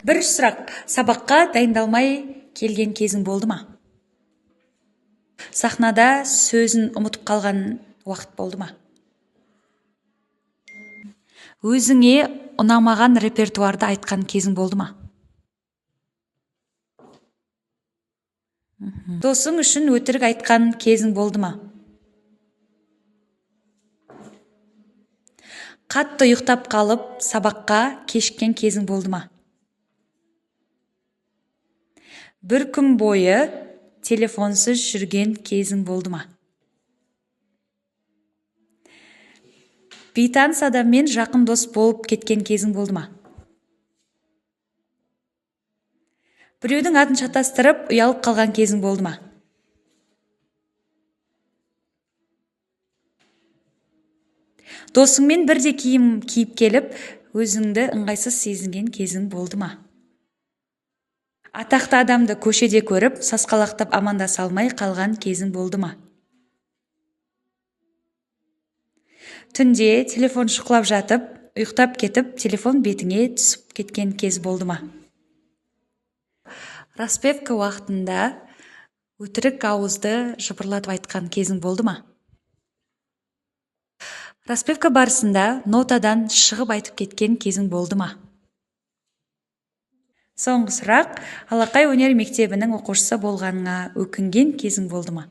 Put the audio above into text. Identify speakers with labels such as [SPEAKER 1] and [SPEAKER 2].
[SPEAKER 1] Бірінші сұрақ, сабаққа дайындалмай келген кезің болды ма? Сахнада сөзін ұмытып қалған уақыт болды ма? Өзіңе ұнамаған репертуарды айтқан кезің болды ма? Досың үшін өтірік айтқан кезің болды ма? Қатты ұйықтап қалып, сабаққа кешіккен кезің болды ма? Бір күн бойы телефонсыз жүрген кезің болды ма? Бейтаныс адаммен жақын дос болып кеткен кезің болды ма? Біреудің атын шатастырып, ұялып қалған кезің болды ма? Досыңмен бірде киім киіп келіп, өзіңді ыңғайсыз сезінген кезің болды ма? Атақты адамды көшеде көріп, сасқалақтап амандаса алмай қалған кезің болды ма? Түнде телефон шұқылап жатып, ұйықтап кетіп, телефон бетіңе түсіп кеткен кез болды ма? Распевка уақытында өтірік ауызды жыбырлатып айтқан кезің болды ма? Распевка барысында нотадан шығып айтып кеткен кезің болды ма? Соңғы сұрақ, Алақай өнер мектебінің оқушысы болғаныңа өкінген кезің болды ма?